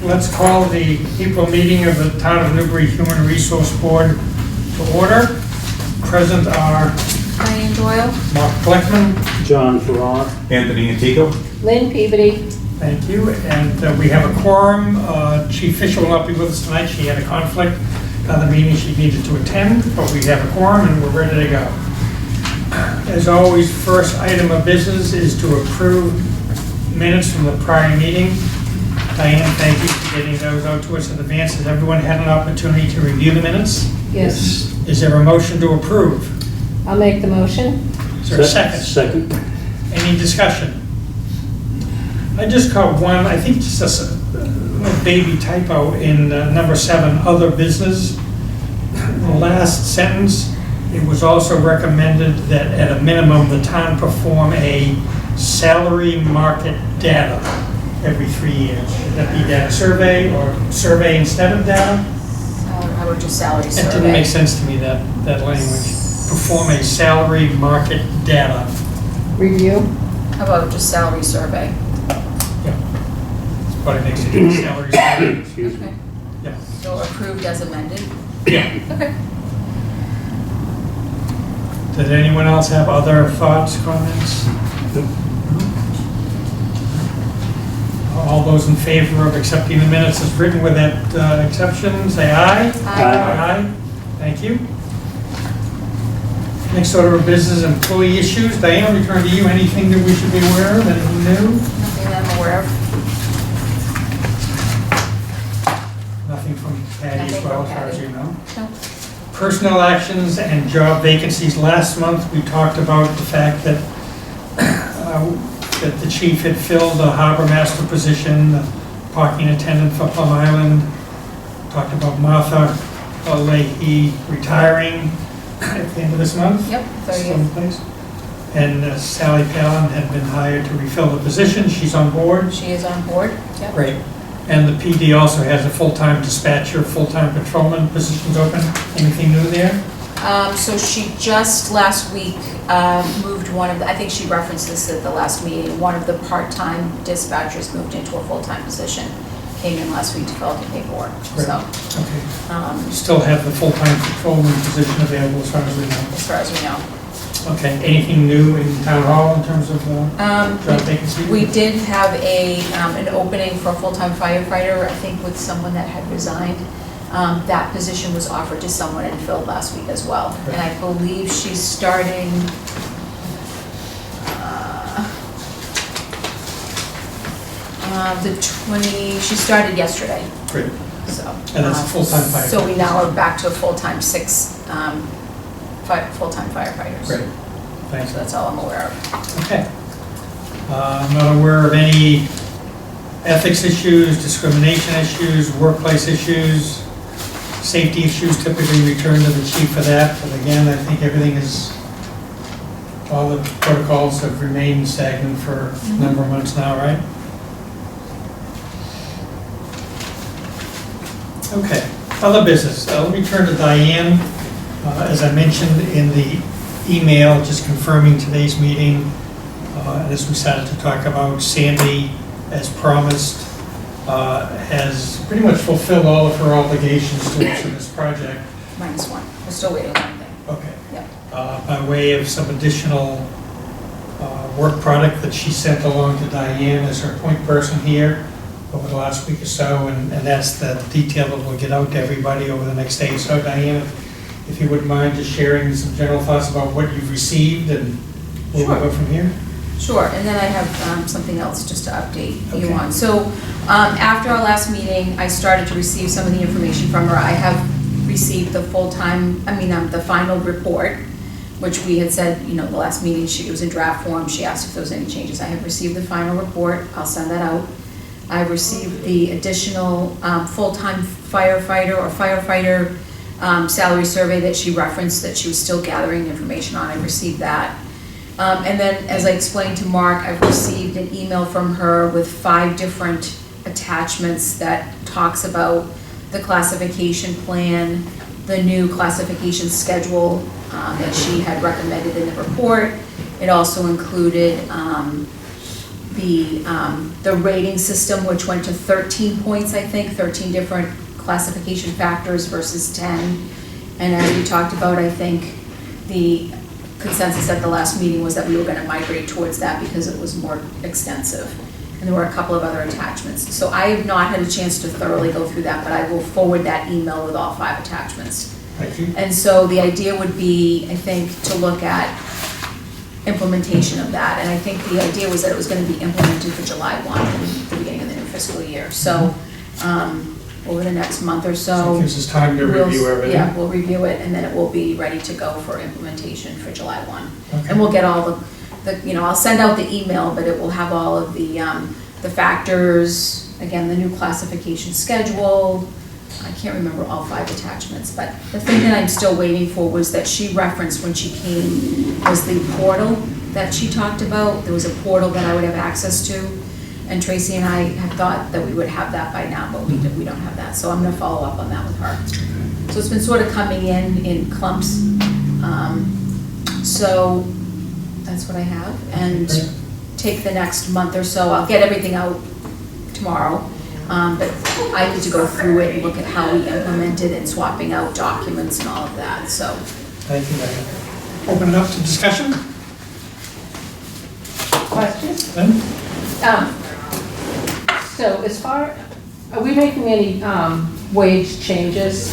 let's call the April meeting of the Town of Newbury Human Resource Board to order. Present are Diane Doyle. Mark Fleckman. John Farrar. Anthony Antico. Lynn Peabody. Thank you. And we have a quorum. Chief Fisher will not be with us tonight. She had a conflict on the meeting she needed to attend, but we have a quorum and we're ready to go. As always, first item of business is to approve minutes from the prior meeting. Diane, thank you for getting those out to us in advance. Has everyone had an opportunity to review the minutes? Yes. Is there a motion to approve? I'll make the motion. Is there a second? Second. Any discussion? I just caught one, I think just a little baby typo in number 7, other business. The last sentence, it was also recommended that at a minimum, the town perform a salary market data every 3 years. Should that be data survey or survey instead of data? How about just salary survey? That didn't make sense to me, that language. Perform a salary market data. Review? How about just salary survey? Yeah. That's what it makes it, salary survey. Excuse me. Okay. Yeah. So approved as amended? Yeah. Okay. Does anyone else have other thoughts, comments? All those in favor of accepting the minutes as written with that exception, say aye. Aye. Thank you. Next order of business, employee issues. Diane, I'll return to you. Anything that we should be aware of, anything new? Nothing that I'm aware of. Nothing from Patty as Nothing well, from as far as Patty. you know? No. Personnel actions and job vacancies. Last month, we talked about the fact that that the chief had filled the harbor master position, the parking attendant for Plum Island. Talked about Martha Leahy retiring at the end of this month. Yep, Still in 30th. place. And Sally Palin had been hired to refill the position. She's on board. She is on board. Yep. Great. And the PD also has a full-time dispatcher, full-time patrolman positions open. Anything new there? So she just last week moved one of the, I think she referenced this at the last meeting, one of the part-time dispatchers moved into a full-time position. Came in last week to fill out the paperwork, so. Okay. Still have the full-time patrolman position available as far as we know. As far as we know. Okay. Anything new in town hall in terms of job vacancy? We did have an opening for a full-time firefighter, I think with someone that had resigned. That position was offered to someone and filled last week as well. Right. And I believe she's starting, she started yesterday, Great. so. And that's a full-time firefighter. So we now are back to a full-time 6 full-time firefighters. Great. Thanks. So that's all I'm aware of. Okay. I'm not aware of any ethics issues, discrimination issues, workplace issues, safety issues. Typically return to the chief for that. But again, I think everything is, all the protocols have remained stagnant for a number of months now, right? Okay. Other business. Let me turn to Diane. As I mentioned in the email, just confirming today's meeting, as we started to talk about, Sandy, as promised, has pretty much fulfilled all of her obligations to us in this project. Minus 1. We're still waiting on one thing. Okay. Yep. By way of some additional work product that she sent along to Diane as her point person here over the last week or so, and that's the detail that we'll get out to everybody over the next day. So Diane, if you wouldn't mind just sharing some general thoughts about what you've received and where we Sure. go from here? Sure, and then I have something else just to update you Okay. on. So after our last meeting, I started to receive some of the information from her. I have received the the final report, which we had said, the last meeting, it was in draft form. She asked if there was any changes. I have received the final report. I'll send that out. I've received the additional full-time firefighter salary survey that she referenced that she was still gathering information on. I received that. And then, as I explained to Mark, I've received an email from her with 5 different attachments that talks about the classification plan, the new classification schedule that she had recommended in the report. It also included the rating system, which went to 13 points, I think, 13 different classification factors versus 10. And as we talked about, I think the consensus at the last meeting was that we were gonna migrate towards that because it was more extensive. And there were a couple of other attachments. So I have not had a chance to thoroughly go through that, but I will forward that email with all 5 attachments. Thank you. And so the idea would be, I think, to look at implementation of that. And I think the idea was that it was gonna be implemented for July 1, the beginning of the new fiscal year. So, over the next month or So so. it gives us time to we'll- review everything. Yeah, we'll review it, and then it will be ready to go for implementation for July 1. Okay. And we'll get all I'll send out the email, but it will have all of the factors, again, the new classification schedule. I can't remember all 5 attachments, but the thing that I'm still waiting for was that she referenced when she came was the portal that she talked about. There was a portal that I would have access to, and Tracy and I have thought that we would have that by now, but we don't have that, so I'm gonna follow up on that with her. So it's been sort of coming in clumps. So that's what I have, and Okay. take the next month or so, I'll get everything out tomorrow, but I need to go through it and look at how we implemented and swapping out documents and all of that, so. Thank you, Diana. Open it up to discussion, Questions? then? So as far, are we making any wage changes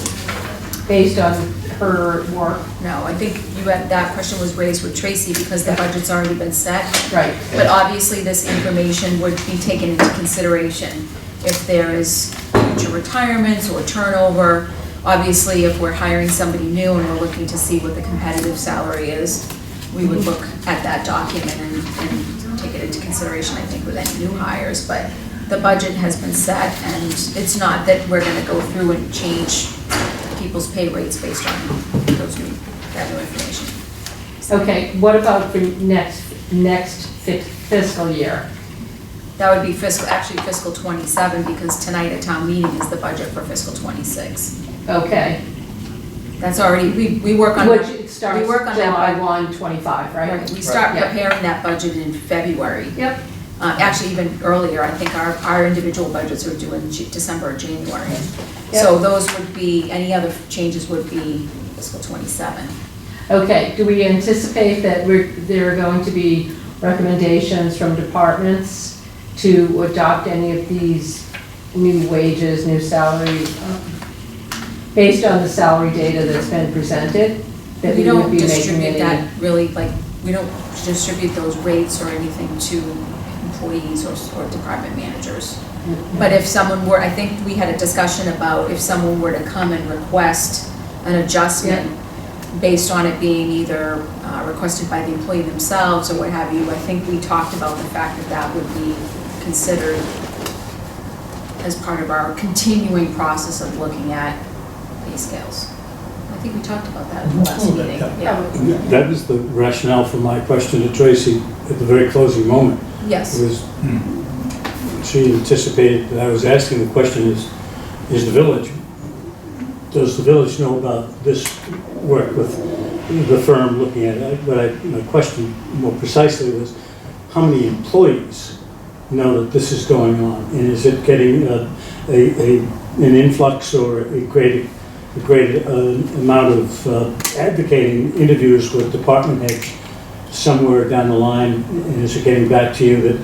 based on her work? No, I think that question was raised with Tracy because the budget's already been set. Right. But obviously, this information would be taken into consideration if there is future retirements or turnover. Obviously, if we're hiring somebody new and we're looking to see what the competitive salary is, we would look at that document and take it into consideration, I think, with any new hires. But the budget has been set, and it's not that we're gonna go through and change people's pay rates based on that new information. Okay, what about for next fiscal year? That would be fiscal 27, because tonight at town meeting is the budget for fiscal 26. Okay. That's already, we work on. Which it starts we work on that July budget. 1, 25, right? Right, we start Yeah. preparing that budget in February. Yep. Actually, even earlier, I think our individual budgets are due in December or January. Yep. So those would be, any other changes would be fiscal 27. Okay, do we anticipate that there are going to be recommendations from departments to adopt any of these new wages, new salary, based on the salary data that's been presented? That We would don't be making distribute any- that really, like, we don't distribute those rates or anything to employees or department managers. But if someone were, I think we had a discussion about if someone were to come and request an adjustment based on it being either requested by the employee themselves or what have you, I think we talked about the fact that that would be considered as part of our continuing process of looking at pay scales. I think we talked about that in the last A little bit, meeting. yeah. Yeah, That was the rationale for my question to Tracy at the very closing moment. yes. It was, she anticipated that I was asking the question is the village, does the village know about this work with the firm looking at it? But my question more precisely was, how many employees know that this is going on? And is it getting an influx or a great amount of advocating interviews with department heads somewhere down the line? And is it getting back to you that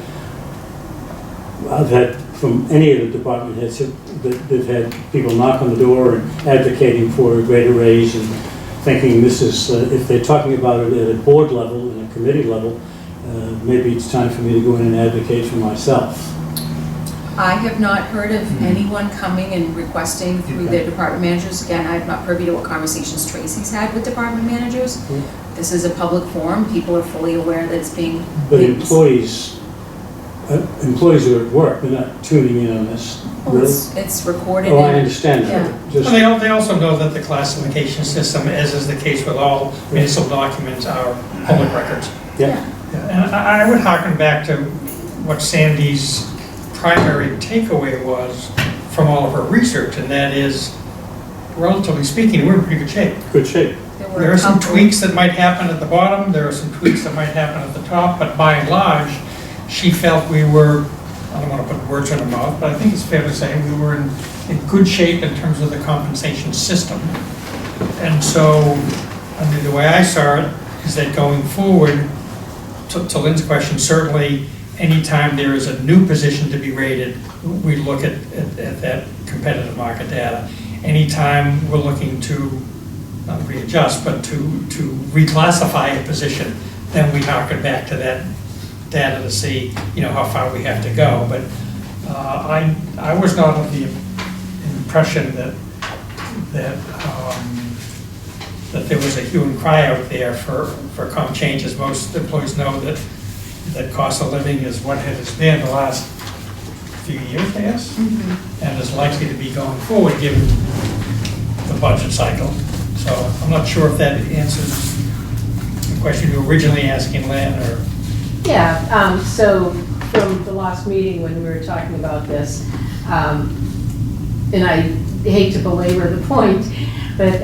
I've had from any of the department heads that they've had people knock on the door and advocating for a greater raise and thinking this is, if they're talking about it at a board level and a committee level, maybe it's time for me to go in and advocate for myself. I have not heard of anyone coming and requesting through their department managers. Again, I'm not privy to what conversations Tracy's had with department managers. This is a public forum. People are fully aware that it's being. But employees are at work, they're not tuning in on this. Well, it's recorded. Oh, I and- understand Yeah. that. Just- Well, they also know that the classification system, as is the case with all municipal documents, are public records. Yeah, Yeah, and I would harken back to what Sandy's primary takeaway was from all of her research, and that is, relatively speaking, we're in pretty good shape. good shape. were There a are some couple- tweaks that might happen at the bottom, there are some tweaks that might happen at the top, but by and large, she felt we were, I don't want to put words in her mouth, but I think it's fair to say we were in good shape in terms of the compensation system. And so, I mean, the way I saw it is that going forward, to Lynn's question, certainly anytime there is a new position to be rated, we look at that competitive market data. Anytime we're looking to, not readjust, but to reclassify a position, then we harken back to that data to see, how far we have to go. But I was not of the impression that there was a hue and cry out there for comp changes. Most employees know that cost of living is what it has been the last few years, I guess, and is likely to be going forward given the budget cycle. So I'm not sure if that answers the question you were originally asking, Lynn, or... Yeah, so from the last meeting when we were talking about this, and I hate to belabor the point, but,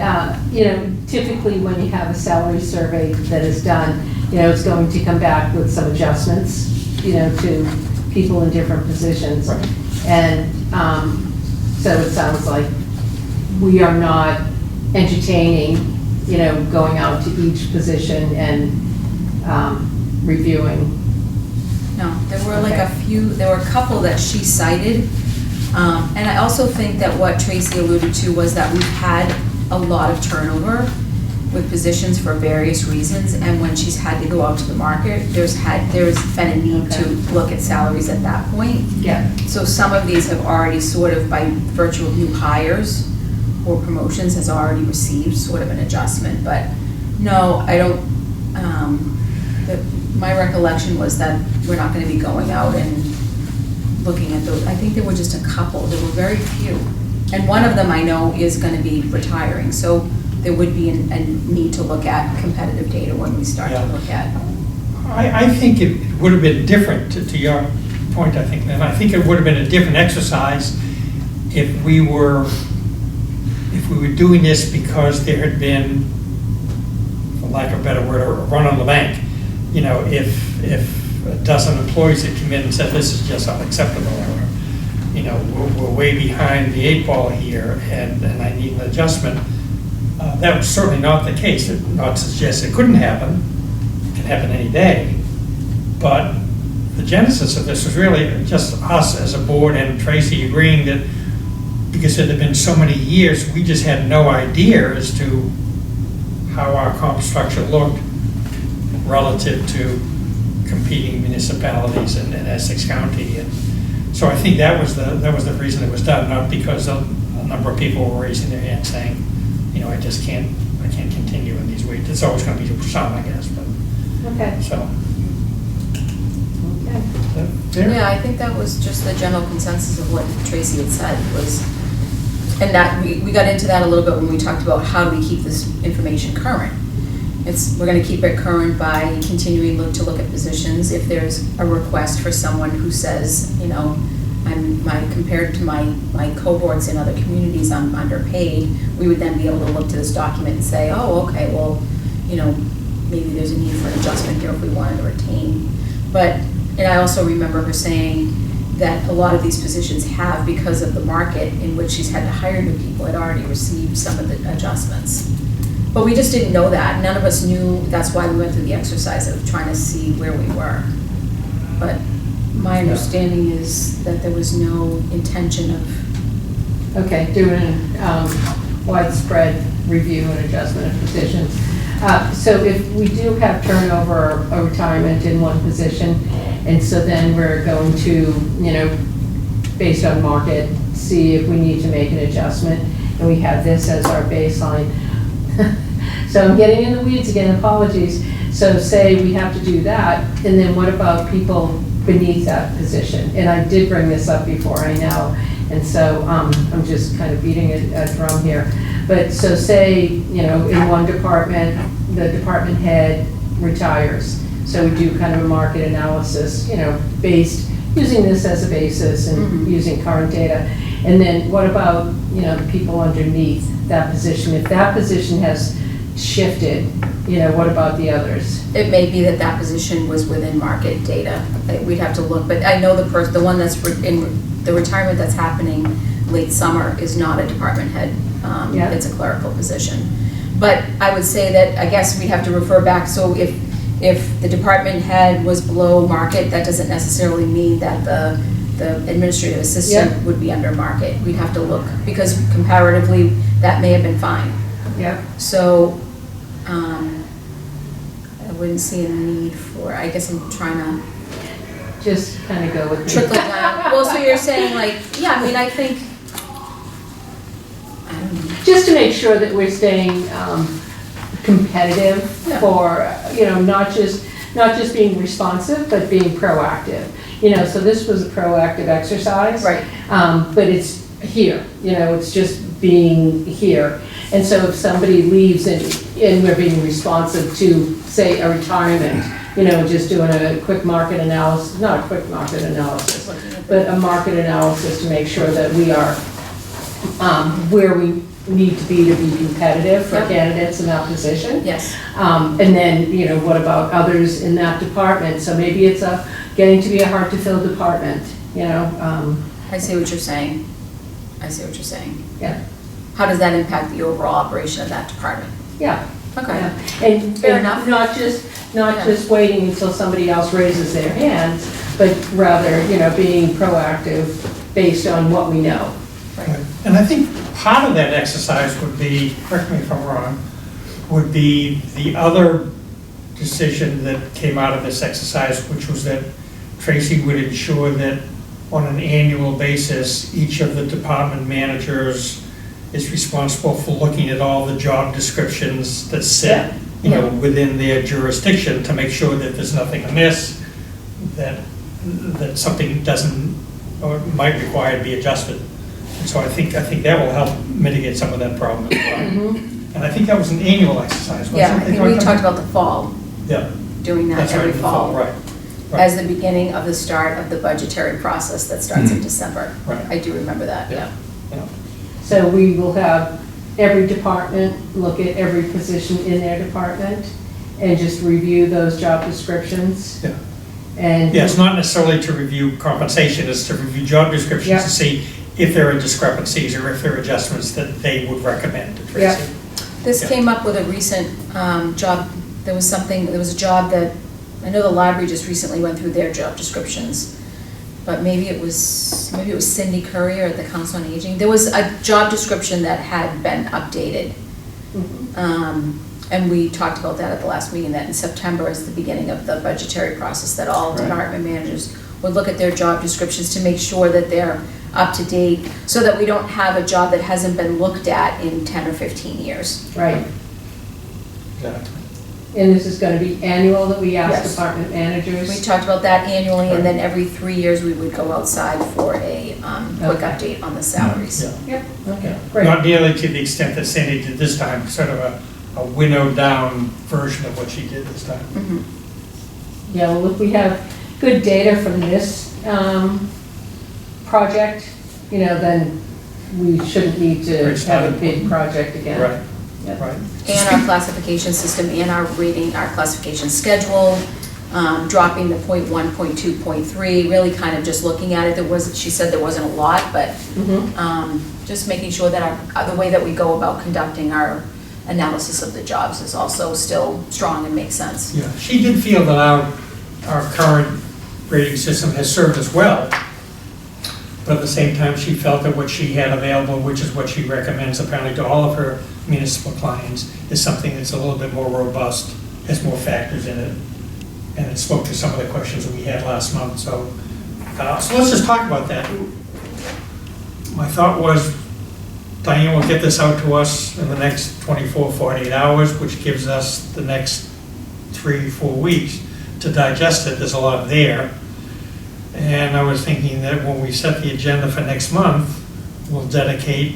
typically when you have a salary survey that is done, it's going to come back with some adjustments, to people in different positions. Right. And so it sounds like we are not entertaining, going out to each position and reviewing. No, there were like there were a couple that she cited. And I also think that what Tracy alluded to was that we've had a lot of turnover with positions for various reasons, and when she's had to go out to the market, there's been a need to look at salaries at that point. Yeah. So some of these have already sort of, by virtue of new hires or promotions, has already received sort of an adjustment, but no, I don't, my recollection was that we're not gonna be going out and looking at those. I think there were just a couple, there were very few. And one of them I know is gonna be retiring, so there would be a need to look at competitive data when we start to look at. I think it would have been different, to your point, I think, and I think it would have been a different exercise if we were doing this because there had been, for lack of a better word, a run on the bank. If a dozen employees had come in and said, this is just unacceptable, or, we're way behind the 8 ball here, and I need an adjustment. That was certainly not the case. Not to suggest it couldn't happen. It can happen any day. But the genesis of this was really just us as a board and Tracy agreeing that because it had been so many years, we just had no idea as to how our comp structure looked relative to competing municipalities in Essex County. And so I think that was the reason it was done, not because a number of people were raising their hands saying, I just can't continue in these weeks. It's always going to be some, I guess, but, Okay. so. Okay. Fair? Yeah, I think that was just the general consensus of what Tracy had said was, and that we got into that a little bit when we talked about how do we keep this information current. We're going to keep it current by continuing to look at positions. If there's a request for someone who says, compared to my cohorts in other communities, I'm underpaid, we would then be able to look to this document and say, oh, okay, well, maybe there's a need for an adjustment here if we wanted to retain. And I also remember her saying that a lot of these positions have, because of the market in which she's had to hire new people, had already received some of the adjustments. But we just didn't know that. None of us knew. That's why we went through the exercise of trying to see where we were. But my understanding is that there was no intention of... Okay, doing widespread review and adjustment of positions. So if we do have turnover or retirement in one position, and so then we're going to, based on market, see if we need to make an adjustment, and we have this as our baseline. So I'm getting in the weeds again, apologies. So say we have to do that, and then what about people beneath that position? And I did bring this up before, I know, and so I'm just kind of beating a drum here. But so say, in one department, the department head retires. So we do kind of a market analysis, based, using this as a basis and using current data. And then what about, the people underneath that position? If that position has shifted what about the others? It may be that that position was within market data. We'd have to look, but I know the one that's in the retirement that's happening late summer is not a department head. Yeah. It's a clerical position. But I would say that, I guess we'd have to refer back, so if the department head was below market, that doesn't necessarily mean that the administrative assistant Yeah. would be under market. We'd have to look, because comparatively, that may have been fine. Yep. So, I wouldn't see a need for, I guess I'm trying to Just kind of go with. trickle down. Well, so you're saying like, yeah, I mean, I think, I don't know. Just to make sure that we're staying competitive Yeah. for, not just being responsive, but being proactive. So this was a proactive exercise. Right. But it's here, it's just being here. And so if somebody leaves and we're being responsive to, say, a retirement, just doing a quick market analysis, not a quick market analysis, but a market analysis to make sure that we are where we need to be competitive for Yep. candidates in that position. Yes, And then, what about others in that department? So maybe it's getting to be a hard-to-fill department, I see what you're saying. I see what you're saying. yeah, How does that impact the overall operation of that department? yeah. Okay. Yeah. And Fair and enough. not Yeah. just waiting until somebody else raises their hand, but rather, being proactive based on what we know. Right. And I think part of that exercise would be, correct me if I'm wrong, would be the other decision that came out of this exercise, which was that Tracy would ensure that on an annual basis, each of the department managers is responsible for looking at all the job descriptions that sit, within their jurisdiction to make sure that there's nothing amiss, that something doesn't, or might require to be adjusted. And so I think that will help mitigate some of that problem as well. And I think that was an annual exercise, wasn't it? Yeah, I think we talked about the fall, Yeah, doing that that's right, every in the fall, fall. right. As the beginning of the start of the budgetary process that starts in December. Right. I do remember that, yeah. Yeah. So we will have every department look at every position in their department and just review those job descriptions. Yeah. And. Yeah, it's not necessarily to review compensation, it's to review job descriptions Yeah. to see if there are discrepancies or if there are adjustments that they would recommend to Tracy. Yeah. This Yeah. came up with a recent job, there was a job that, I know the library just recently went through their job descriptions, but maybe it was Cindy Courier at the Council on Aging. There was a job description that had been updated. And we talked about that at the last meeting, that in September is the beginning of the budgetary process, that all Right. department managers would look at their job descriptions to make sure that they're up to date, so that we don't have a job that hasn't been looked at in 10 or 15 years. Right. Exactly. And this is going to be annual that we ask Yes. department We managers? talked about that annually, and then every 3 years, we would go outside for a quick Okay. update on the salaries. Yeah. Yep, okay, great. Not nearly to the extent that Sandy did this time, sort of a winnowed down version of what she did this time. Mhm. Yeah, well, if we have good data from this project, then we shouldn't need to Great have a starting big point. project again. Right, Yep. right. And our classification system, and our rating, our classification schedule, dropping the .1, .2, .3, really kind of just looking at it. She said there wasn't a lot, but Mhm. just making sure that the way that we go about conducting our analysis of the jobs is also still strong and makes sense. Yeah, she did feel that our current rating system has served us well. But at the same time, she felt that what she had available, which is what she recommends apparently to all of her municipal clients, is something that's a little bit more robust, has more factors in it. And it spoke to some of the questions that we had last month, so let's just talk about that. My thought was, Diane will get this out to us in the next 24, 48 hours, which gives us the next 3-4 weeks to digest it. There's a lot there. And I was thinking that when we set the agenda for next month, we'll dedicate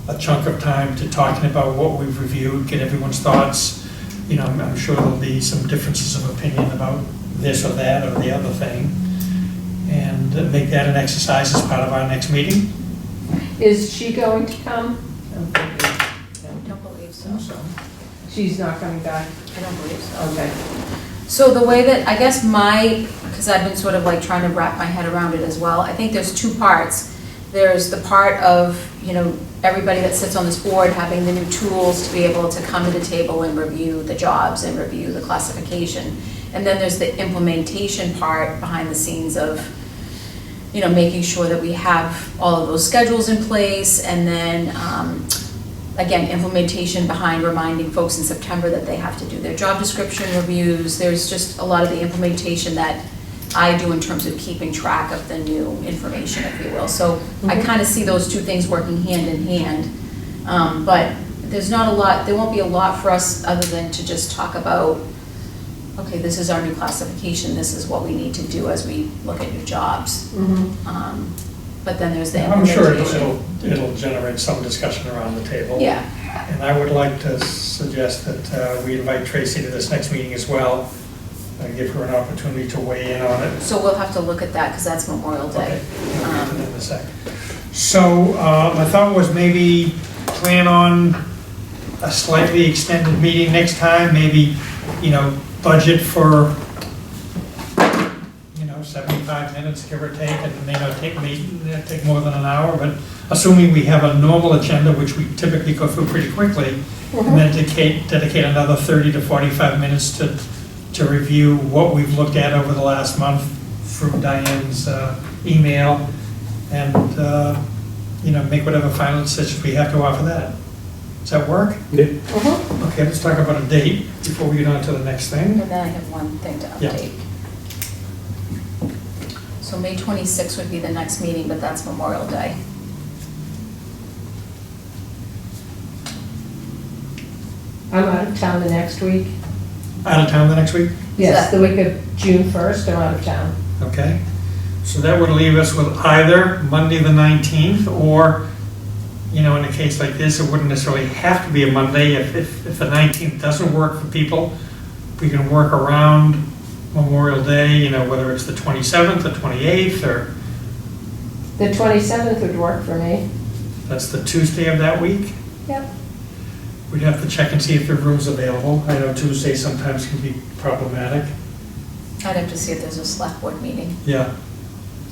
a chunk of time to talking about what we've reviewed, get everyone's thoughts. I'm sure there'll be some differences of opinion about this or that or the other thing. And make that an exercise as part of our next meeting. Is she going to come? I don't believe so. She's not coming back? I don't believe so. Okay. So the way that, I guess because I've been sort of like trying to wrap my head around it as well, I think there's two parts. There's the part of, everybody that sits on this board having the new tools to be able to come to the table and review the jobs and review the classification. And then there's the implementation part behind the scenes of, making sure that we have all of those schedules in place, and then, again, implementation behind reminding folks in September that they have to do their job description reviews. There's just a lot of the implementation that I do in terms of keeping track of the new information, if you will. So I kind of see those two things working hand in hand. But there's not a lot, there won't be a lot for us other than to just talk about, okay, this is our new classification, this is what we need to do as we look at new jobs. But then there's the I'm sure implementation. it'll generate some discussion around the table. Yeah, And I would like to suggest that we invite Tracy to this next meeting as well, give her an opportunity to weigh in on it. so we'll have to look at that because that's Memorial Day. Okay, we'll get to that in a sec. So my thought was maybe plan on a slightly extended meeting next time, maybe, budget for, 75 minutes, give or take, and it may not take more than an hour, but assuming we have a normal agenda, which we typically go through pretty quickly, and then dedicate another 30 to 45 minutes to review what we've looked at over the last month through Diane's email, and, make whatever final decisions we have to offer that. Does that work? Yeah. Okay, let's talk about a date before we get on to the next thing. And then I have one thing to Yeah. update. So May 26th would be the next meeting, but that's Memorial Day. I'm out of town the next week. Out of town the next week? Yes, the week of June 1st, I'm out of town. Okay. So that would leave us with either Monday the 19th, or, in a case like this, it wouldn't necessarily have to be a Monday. If the 19th doesn't work for people, we can work around Memorial Day, whether it's the 27th, the 28th, or The 27th would work for me. that's the Tuesday of that week. Yep. We'd have to check and see if the room's available. I know Tuesday sometimes can be problematic. I'd have to see if there's a select board meeting. Yeah.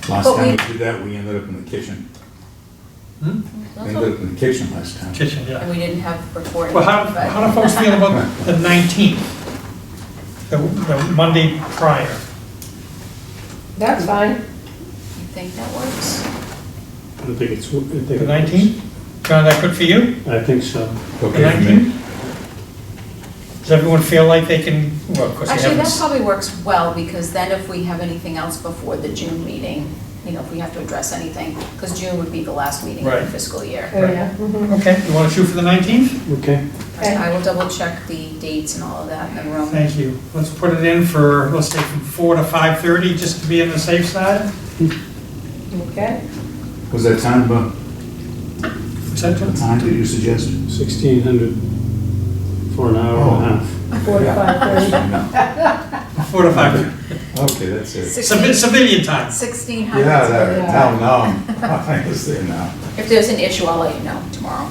Last But time we- we did that, we ended up in the kitchen. We That's ended what- up in the kitchen last time. Kitchen, And yeah. we didn't have recording. Well, how but- do folks feel about the 19th? The Monday prior? That's fine. You think that works? I think it's. The 19th? John, that good for you? I think so. The Okay for me. 19th? Does everyone feel like they can, well, of course they Actually, that haven't. probably works well, because then if we have anything else before the June meeting, if we have to address anything, because June would be the last meeting of Right. the fiscal year. Oh, yeah. Okay, you want to shoot for the 19th? Okay. Okay. I will double check the dates and all of that in the room. Thank you. Let's put it in for, let's say from 4 to 5:30, just to be on the safe side. Okay. Was that time, Is that the good? time that you suggested? 1,600 for an hour and a half. 4 to 5:30. No. 4 to 5:30. Okay, that's it. Civilian time. 1600. Yeah, that, Yeah. now, I understand now. If there's an issue, I'll let you know tomorrow.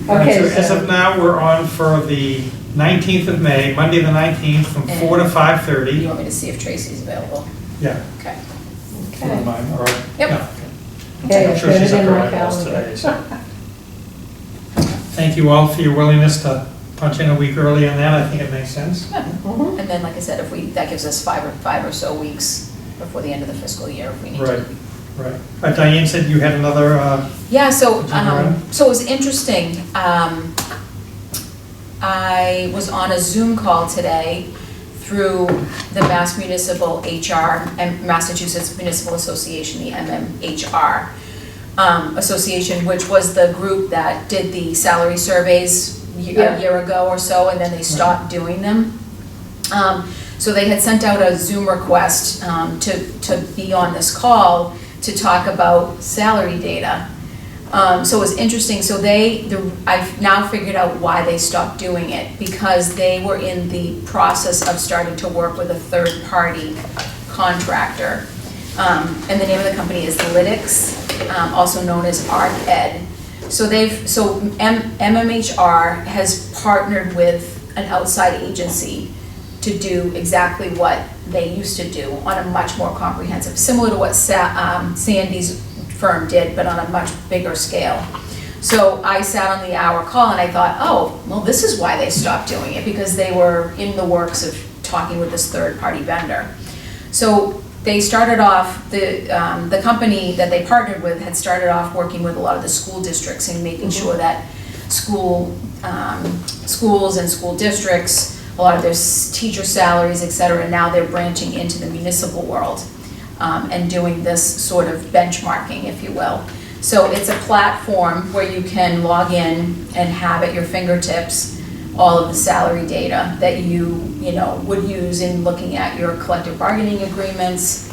Okay, So as so- of now, we're on for the 19th of May, Monday the 19th, from 4 to You 5:30. want me to see if Tracy's available? Yeah. Okay. Okay. Don't mind, all right. Yep. Yeah, Okay, I'm I'll sure put she's it up in her my eyeballs calendar. today, so. Thank you all for your willingness to punch in a week early on that. I think it makes sense. Mhm. And then, like I said, that gives us five or so weeks before the end of the fiscal year if we need to. Right, right. Diane said you had another, Yeah, so, Agenda item? so it was interesting. I was on a Zoom call today through the Mass Municipal HR and Massachusetts Municipal Association, the MMHR Association, which was the group that did the salary surveys Yeah. a year ago or so, and then they stopped doing them. So they had sent out a Zoom request to be on this call to talk about salary data. So it was interesting, so I've now figured out why they stopped doing it, because they were in the process of starting to work with a third-party contractor. And the name of the company is Lytics, also known as ArcEd. So MMHR has partnered with an outside agency to do exactly what they used to do on a much more comprehensive, similar to what Sandy's firm did, but on a much bigger scale. So I sat on the hour call and I thought, oh, well, this is why they stopped doing it, because they were in the works of talking with this third-party vendor. So they started off, the company that they partnered with had started off working with a lot of the school districts and making sure that schools and school districts, a lot of their teacher salaries, et cetera, now they're branching into the municipal world and doing this sort of benchmarking, if you will. So it's a platform where you can log in and have at your fingertips all of the salary data that you would use in looking at your collective bargaining agreements,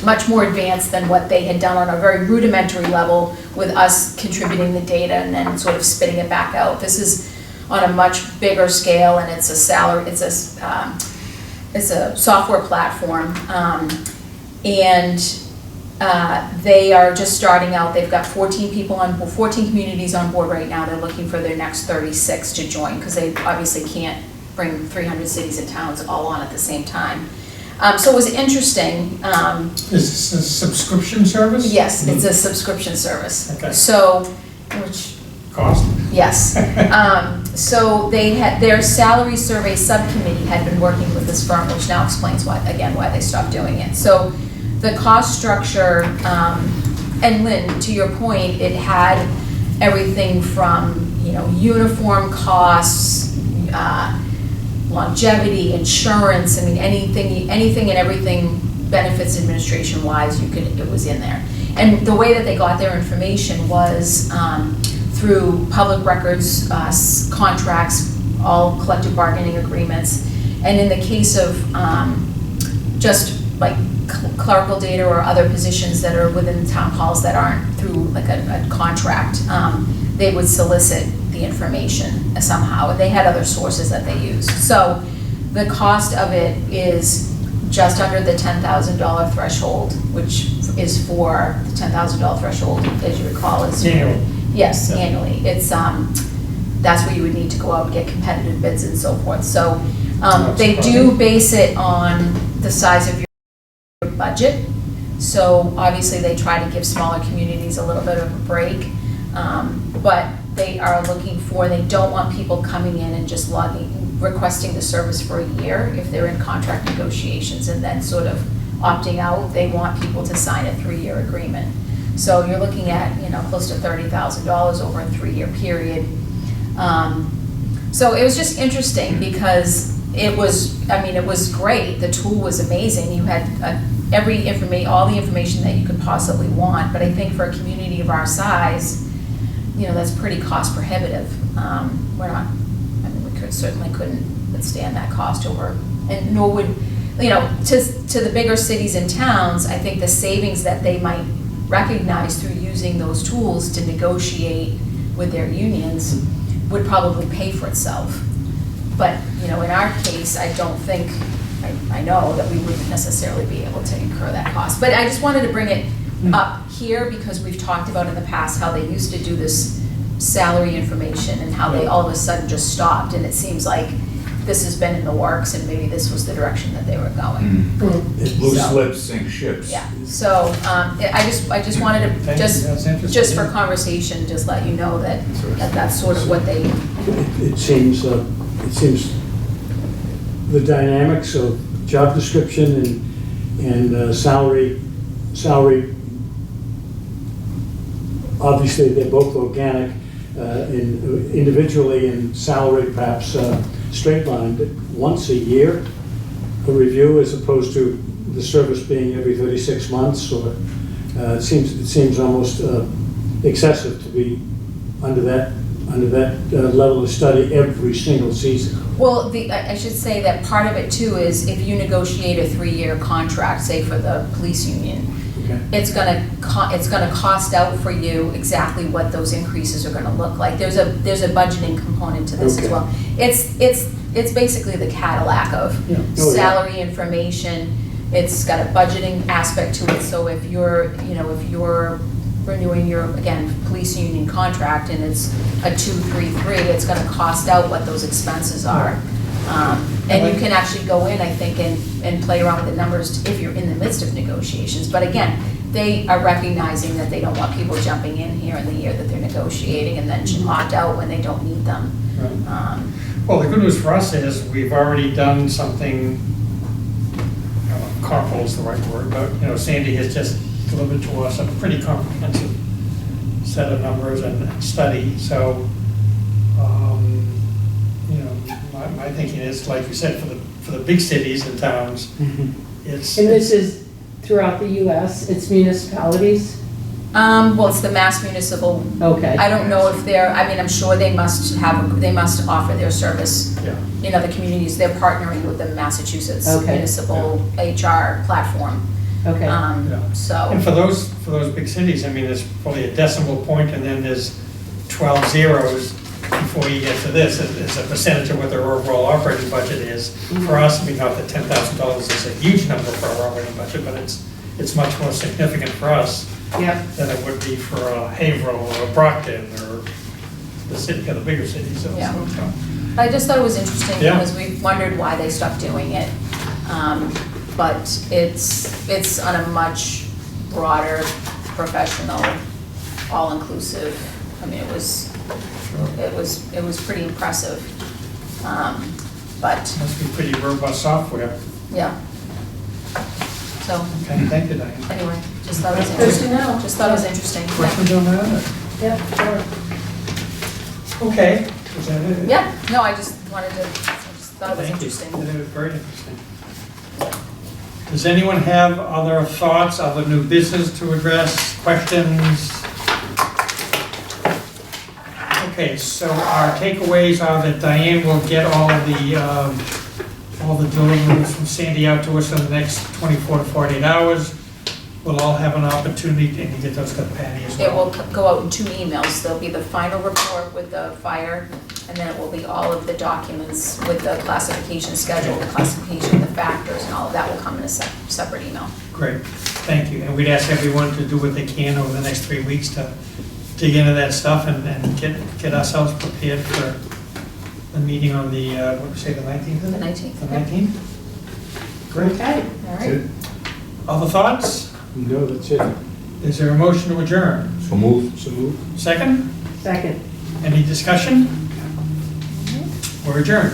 much more advanced than what they had done on a very rudimentary level with us contributing the data and then sort of spitting it back out. This is on a much bigger scale, and it's a software platform, they are just starting out. They've got 14 communities on board right now. They're looking for their next 36 to join, because they obviously can't bring 300 cities and towns all on at the same time. So it was interesting. Is this a subscription service? Yes, it's a subscription service. Okay. So, which, Cost? yes. So they had, their salary survey subcommittee had been working with this firm, which now explains why they stopped doing it. So the cost structure, and Lynn, to your point, it had everything from, uniform costs, longevity, insurance, I mean, anything and everything benefits administration wise, it was in there. And the way that they got their information was through public records, contracts, all collective bargaining agreements. And in the case of just like clerical data or other positions that are within town halls that aren't through like a contract, they would solicit the information somehow. And they had other sources that they used. So the cost of it is just under the $10,000 threshold, which is for the $10,000 threshold, as you recall, is Annual. Yes, Yeah. annually. It's, that's where you would need to go out and get competitive bids and so forth. So they do base it on the size of your budget. So obviously they try to give smaller communities a little bit of a break. But they are looking for, they don't want people coming in and just requesting the service for a year if they're in contract negotiations and then sort of opting out. They want people to sign a 3-year agreement. So you're looking at, close to $30,000 over a 3-year period. So it was just interesting because it was great. The tool was amazing. You had all the information that you could possibly want. But I think for a community of our size, that's pretty cost prohibitive. We certainly couldn't withstand that cost and nor would, to the bigger cities and towns, I think the savings that they might recognize through using those tools to negotiate with their unions would probably pay for itself. But, in our case, I don't think, I know that we wouldn't necessarily be able to incur that cost. But I just wanted to bring it up here because we've talked about in the past how they used to do this salary information and how they all of a sudden just stopped. And it seems like this has been in the works and maybe this was the direction that they were going. Loose lips sink ships. Yeah, so I just wanted to, That's interesting. just for conversation, just let you know that that's sort of what they, It seems the dynamics of job description and salary, obviously they're both organic, individually and salary perhaps straight line, but once a year, a review as opposed to the service being every 36 months, or it seems almost excessive to be under that level of study every single season. well, I should say that part of it too is if you negotiate a 3-year contract, say for the police union, Okay. it's gonna cost out for you exactly what those increases are gonna look like. There's a budgeting component to this as Okay. well. It's basically the Cadillac of Yeah. Oh, yeah. salary information. It's got a budgeting aspect to it, so if you're renewing your, again, police union contract, and it's a 2-3-3, it's gonna cost out what those expenses are. And you can actually go in, I think, and play around with the numbers if you're in the midst of negotiations. But again, they are recognizing that they don't want people jumping in here in the year that they're negotiating and then should opt out when they don't need them. Well, the good news for us is we've already done something, comparable is the right word, but, Sandy has just delivered to us a pretty comprehensive set of numbers and study, so, my thinking is, like you said, for the big cities and towns, it's. And this is throughout the US, it's municipalities? Well, it's the Mass Municipal, Okay. I don't know if they're, I'm sure they must offer their service. Yeah. The communities, they're partnering with the Massachusetts Okay. Municipal HR platform. Okay. And So, for those big cities, there's probably a decimal point, and then there's 12 zeros before you get to this, as a percentage of what their overall operating budget is. For us, not that $10,000 is a huge number for our operating budget, but it's much more significant for us Yep. than it would be for a Haverhill or a Brockton or the bigger cities. So, Yeah. I just thought it was interesting Yeah. because we wondered why they stopped doing it. But it's on a much broader, professional, all-inclusive, it was pretty impressive. But, Must be pretty robust software. yeah. So, Okay, thank you, Diane. anyway, just thought it was Good to interesting. know. Just thought it was interesting. Yeah. Questions on that? Yep, sure. Okay. Is that it? Yeah, no, I just wanted to, I just thought it was Thank you. interesting. It was very interesting. Does anyone have other thoughts, other new business to address, questions? Okay, so our takeaways are that Diane will get all the deliverables from Sandy out to us in the next 24 to 48 hours. We'll all have an opportunity to get those to Patty as It will well. go out in 2 emails. There'll be the final report with the fire, and then it will be all of the documents with the classification schedule, the classification, the factors, and all of that will come in a separate email. Great, thank you. And we'd ask everyone to do what they can over the next 3 weeks to dig into that stuff and get ourselves prepared for the meeting on the, what did we say, the 19th? The 19th. The 19th? Great. Okay. All right. Other thoughts? No, that's it. Is there a motion to adjourn? So move. So move. Second? Second. Any discussion? We're adjourned.